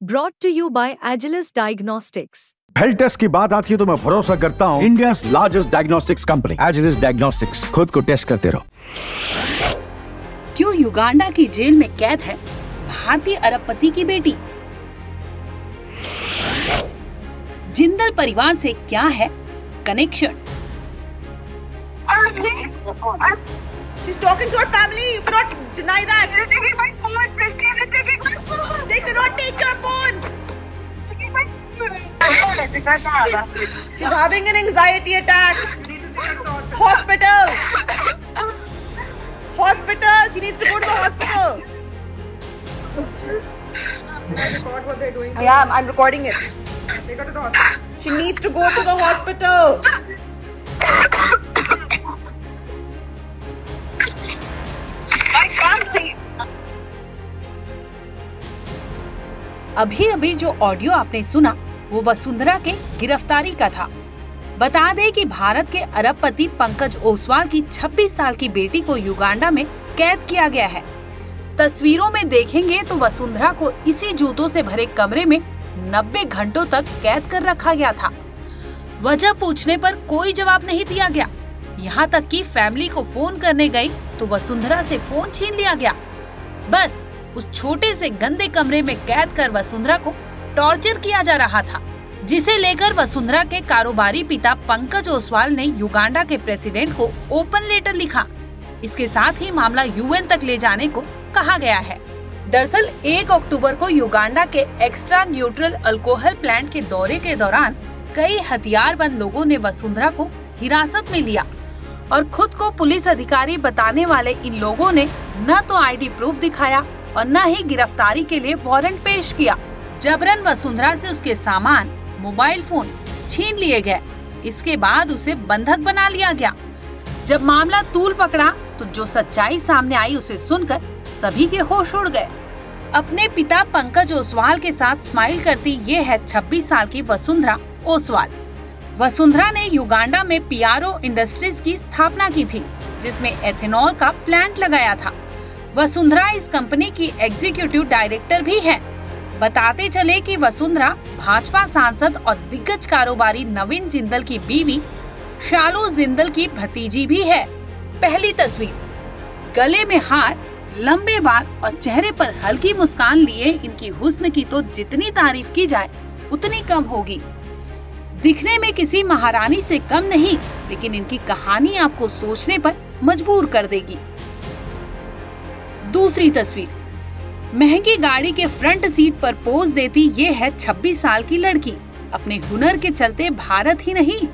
Brought to you by Agilus Diagnostics. Health test की बात आती है तो मैं भरोसा करता हूँ India largest diagnostics company Agilus diagnostics. खुद को टेस्ट करते रहो। क्यों युगांडा की जेल में कैद है भारतीय अरबपति की बेटी? जिंदल परिवार से क्या है connection? She's talking to her family. You cannot deny that. They're taking my phone. They're taking my phone. They cannot take your phone. Taking my phone. She's having an anxiety attack. Hospital. Hospital. She needs to go to the hospital. Record what they're doing. Yeah, I'm recording it. Take her to the hospital. She needs to go to the hospital. अभी अभी जो audio आपने सुना वो वसुंधरा के गिरफ्तारी का था। बता दें कि भारत के अरबपति पंकज ओसवाल की 26 साल की बेटी को युगांडा में कैद किया गया है। तस्वीरों में देखेंगे तो वसुंधरा को इसी जूतों से भरे कमरे में 90 घंटों तक कैद कर रखा गया था। वजह पूछने पर कोई जवाब नहीं दिया गया। यहाँ तक कि फैमिली को फोन करने गई तो वसुंधरा से फोन छीन लिया गया। बस उस छोटे से गंदे कमरे में कैद कर वसुंधरा को टॉर्चर किया जा रहा था, जिसे लेकर वसुंधरा के कारोबारी पिता पंकज ओसवाल ने युगांडा के प्रेसिडेंट को ओपन लेटर लिखा। इसके साथ ही मामला यूएन तक ले जाने को कहा गया है। दरअसल 1 अक्टूबर को युगांडा के एक्स्ट्रा न्यूट्रल अल्कोहल प्लांट के दौरे के दौरान कई हथियारबंद लोगों ने वसुंधरा को हिरासत में लिया और खुद को पुलिस अधिकारी बताने वाले इन लोगों ने न तो आईडी प्रूफ दिखाया और न ही गिरफ्तारी के लिए वारंट पेश किया। जबरन वसुंधरा से उसके सामान, मोबाइल फोन छीन लिए गए। इसके बाद उसे बंधक बना लिया गया। जब मामला तूल पकड़ा तो जो सच्चाई सामने आई उसे सुनकर सभी के होश उड़ गए। अपने पिता पंकज ओसवाल के साथ स्माइल करती ये है 26 साल की वसुंधरा ओसवाल। वसुंधरा ने युगांडा में पीआरओ इंडस्ट्रीज की स्थापना की थी, जिसमें एथेनॉल का प्लांट लगाया था। वसुंधरा इस कंपनी की एग्जीक्यूटिव डायरेक्टर भी है। बताते चले कि वसुंधरा भाजपा सांसद और दिग्गज कारोबारी नवीन जिंदल की बीवी शालू जिंदल की भतीजी भी है। पहली तस्वीर, गले में हार, लंबे बाल और चेहरे पर हल्की मुस्कान लिए इनकी हुस्न की तो जितनी तारीफ की जाए उतनी कम होगी। दिखने में किसी महारानी से कम नहीं, लेकिन इनकी कहानी आपको सोचने पर मजबूर कर देगी। दूसरी तस्वीर, महंगी गाड़ी के फ्रंट सीट पर पोज देती ये है 26 साल की लड़की। अपने हुनर के चलते भारत ही नहीं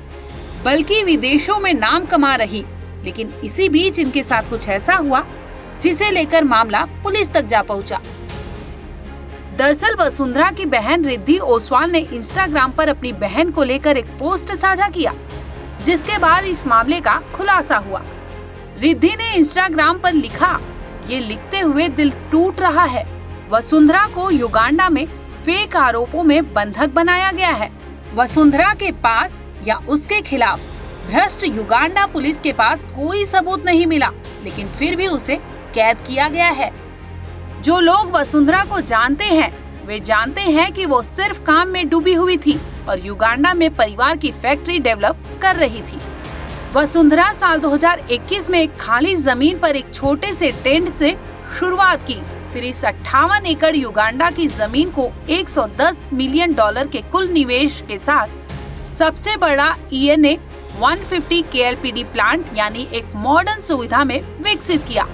बल्कि विदेशों में नाम कमा रही। लेकिन इसी बीच इनके साथ कुछ ऐसा हुआ जिसे लेकर मामला पुलिस तक जा पहुंचा। दरअसल वसुंधरा की बहन रिद्धि ओसवाल ने इंस्टाग्राम पर अपनी बहन को लेकर एक पोस्ट साझा किया, जिसके बाद इस मामले का खुलासा हुआ। रिद्धि ने इंस्टाग्राम पर लिखा, ये लिखते हुए दिल टूट रहा है। वसुंधरा को युगांडा में फेक आरोपों में बंधक बनाया गया है। वसुंधरा के पास या उसके खिलाफ भ्रष्ट युगांडा पुलिस के पास कोई सबूत नहीं मिला, लेकिन फिर भी उसे कैद किया गया है। जो लोग वसुंधरा को जानते हैं वे जानते हैं कि वो सिर्फ काम में डूबी हुई थी और युगांडा में परिवार की फैक्ट्री डेवलप कर रही थी। वसुंधरा साल 2021 में एक खाली जमीन पर एक छोटे से टेंट से शुरुआत की। फिर इस 58 एकड़ युगांडा की जमीन को $110 मिलियन के कुल निवेश के साथ सबसे बड़ा ENA 150 KLPD प्लांट यानी एक मॉडर्न सुविधा में विकसित किया,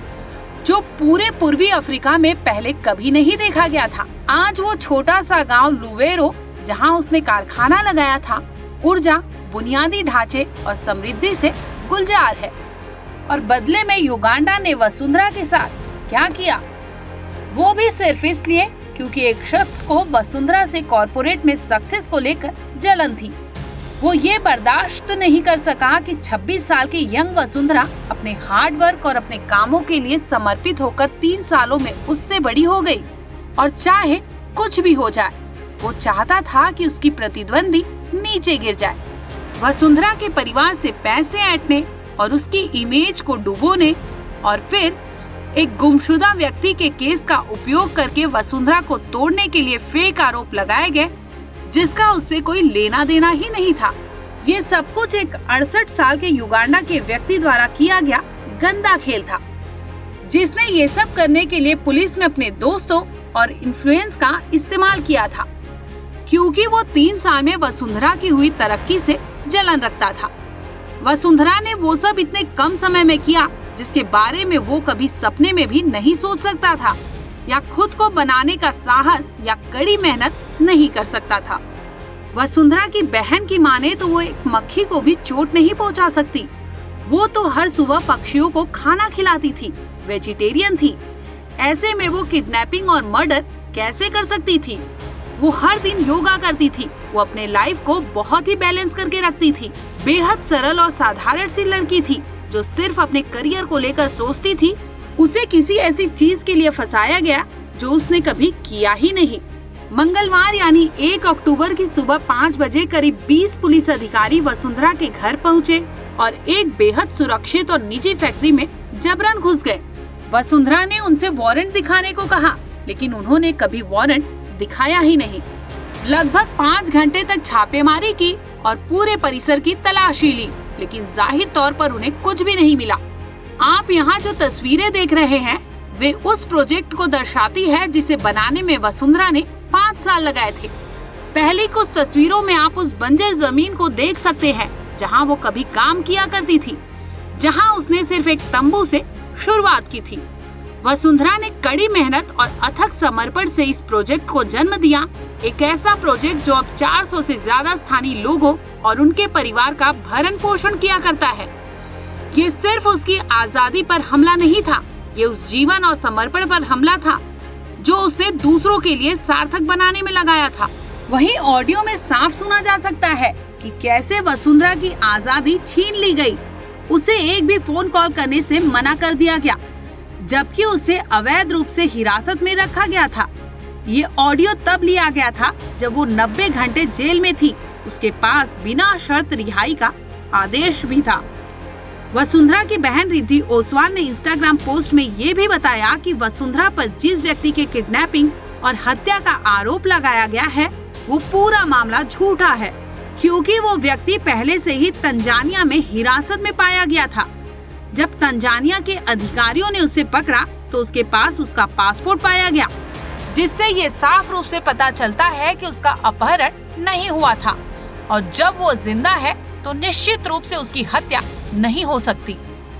जो पूरे पूर्वी अफ्रीका में पहले कभी नहीं देखा गया था। आज वो छोटा सा गांव लुवेरो, जहां उसने कारखाना लगाया था, ऊर्जा, बुनियादी ढांचे और समृद्धि से गुलजार है। और बदले में युगांडा ने वसुंधरा के साथ क्या किया, वो भी सिर्फ इसलिए क्योंकि एक शख्स को वसुंधरा से कॉर्पोरेट में सक्सेस को लेकर जलन थी। वो ये बर्दाश्त नहीं कर सका कि 26 साल की यंग वसुंधरा अपने हार्ड वर्क और अपने कामों के लिए समर्पित होकर 3 सालों में उससे बड़ी हो गई। और चाहे कुछ भी हो जाए, वो चाहता था कि उसकी प्रतिद्वंदी नीचे गिर जाए। वसुंधरा के परिवार से पैसे ऐंठने और उसकी इमेज को डुबोने और फिर एक गुमशुदा व्यक्ति के केस का उपयोग करके वसुंधरा को तोड़ने के लिए फेक आरोप लगाए गए, जिसका उससे कोई लेना देना ही नहीं था। ये सब कुछ एक 68 साल के युगांडा के व्यक्ति द्वारा किया गया गंदा खेल था, जिसने ये सब करने के लिए पुलिस में अपने दोस्तों और इन्फ्लुएंस का इस्तेमाल किया था, क्योंकि वो 3 साल में वसुंधरा की हुई तरक्की से जलन रखता था। वसुंधरा ने वो सब इतने कम समय में किया जिसके बारे में वो कभी सपने में भी नहीं सोच सकता था, या खुद को बनाने का साहस या कड़ी मेहनत नहीं कर सकता था। वसुंधरा की बहन की माने तो वो एक मक्खी को भी चोट नहीं पहुंचा सकती। वो तो हर सुबह पक्षियों को खाना खिलाती थी, वेजिटेरियन थी। ऐसे में वो किडनैपिंग और मर्डर कैसे कर सकती थी? वो हर दिन योगा करती थी। वो अपने लाइफ को बहुत ही बैलेंस करके रखती थी। बेहद सरल और साधारण सी लड़की थी जो सिर्फ अपने करियर को लेकर सोचती थी। उसे किसी ऐसी चीज के लिए फंसाया गया जो उसने कभी किया ही नहीं। मंगलवार यानी 1 अक्टूबर की सुबह 5 बजे करीब 20 पुलिस अधिकारी वसुंधरा के घर पहुंचे और एक बेहद सुरक्षित और निजी फैक्ट्री में जबरन घुस गए। वसुंधरा ने उनसे वारंट दिखाने को कहा, लेकिन उन्होंने कभी वारंट दिखाया ही नहीं। लगभग 5 घंटे तक छापेमारी की और पूरे परिसर की तलाशी ली, लेकिन जाहिर तौर पर उन्हें कुछ भी नहीं मिला। आप यहाँ जो तस्वीरें देख रहे हैं वे उस प्रोजेक्ट को दर्शाती है जिसे बनाने में वसुंधरा ने 5 साल लगाए थे। पहली कुछ तस्वीरों में आप उस बंजर जमीन को देख सकते हैं जहाँ वो कभी काम किया करती थी, जहाँ उसने सिर्फ एक तंबू से शुरुआत की थी। वसुंधरा ने कड़ी मेहनत और अथक समर्पण से इस प्रोजेक्ट को जन्म दिया, एक ऐसा प्रोजेक्ट जो अब 400 से ज्यादा स्थानीय लोगों और उनके परिवार का भरण पोषण किया करता है। ये सिर्फ उसकी आजादी पर हमला नहीं था, ये उस जीवन और समर्पण पर हमला था जो उसने दूसरों के लिए सार्थक बनाने में लगाया था। वहीं ऑडियो में साफ सुना जा सकता है कि कैसे वसुंधरा की आजादी छीन ली गई। उसे एक भी फोन कॉल करने से मना कर दिया गया, जबकि उसे अवैध रूप से हिरासत में रखा गया था। ये ऑडियो तब लिया गया था जब वो 90 घंटे जेल में थी। उसके पास बिना शर्त रिहाई का आदेश भी था। वसुंधरा की बहन रिद्धि ओसवाल ने इंस्टाग्राम पोस्ट में ये भी बताया कि वसुंधरा पर जिस व्यक्ति के किडनैपिंग और हत्या का आरोप लगाया गया है वो पूरा मामला झूठा है, क्योंकि वो व्यक्ति पहले से ही तंजानिया में हिरासत में पाया गया था। जब तंजानिया के अधिकारियों ने उसे पकड़ा तो उसके पास उसका पासपोर्ट पाया गया, जिससे ये साफ रूप से पता चलता है कि उसका अपहरण नहीं हुआ था, और जब वो जिंदा है तो निश्चित रूप से उसकी हत्या नहीं हो सकती।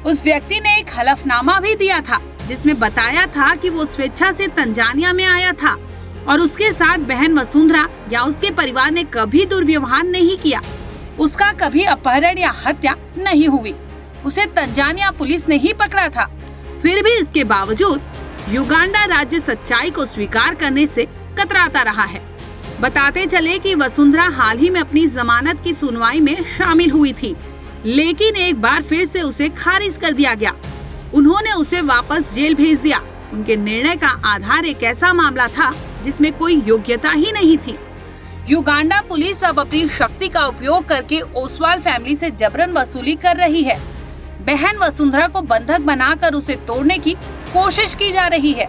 उस व्यक्ति ने एक हलफनामा भी दिया था जिसमें बताया था कि वो स्वेच्छा से तंजानिया में आया था और उसके साथ बहन वसुंधरा या उसके परिवार ने कभी दुर्व्यवहार नहीं किया। उसका कभी अपहरण या हत्या नहीं हुई। उसे तंजानिया पुलिस ने ही पकड़ा था। फिर भी इसके बावजूद युगांडा राज्य सच्चाई को स्वीकार करने से कतराता रहा है। बताते चले कि वसुंधरा हाल ही में अपनी जमानत की सुनवाई में शामिल हुई थी, लेकिन एक बार फिर से उसे खारिज कर दिया गया। उन्होंने उसे वापस जेल भेज दिया। उनके निर्णय का आधार एक ऐसा मामला था जिसमें कोई योग्यता ही नहीं थी। युगांडा पुलिस अब अपनी शक्ति का उपयोग करके ओसवाल फैमिली से जबरन वसूली कर रही है। बहन वसुंधरा को बंधक बनाकर उसे तोड़ने की कोशिश की जा रही है।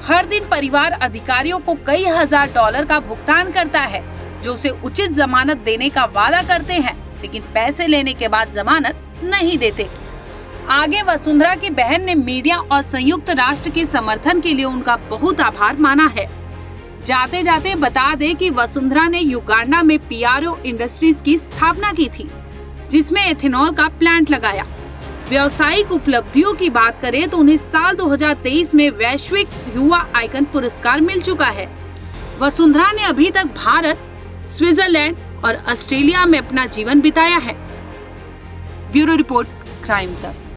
हर दिन परिवार अधिकारियों को कई हजार $1000 का भुगतान करता है, जो उसे उचित जमानत देने का वादा करते हैं, लेकिन पैसे लेने के बाद जमानत नहीं देते। आगे वसुंधरा की बहन ने मीडिया और संयुक्त राष्ट्र के समर्थन के लिए उनका बहुत आभार माना है। जाते जाते बता दें कि वसुंधरा ने युगांडा में PRO इंडस्ट्रीज की स्थापना की थी, जिसमें एथेनॉल का प्लांट लगाया। व्यावसायिक उपलब्धियों की बात करें तो उन्हें साल 2023 में वैश्विक युवा आइकन पुरस्कार मिल चुका है। वसुंधरा ने अभी तक भारत, स्विट्जरलैंड और ऑस्ट्रेलिया में अपना जीवन बिताया है। ब्यूरो रिपोर्ट, क्राइम तक।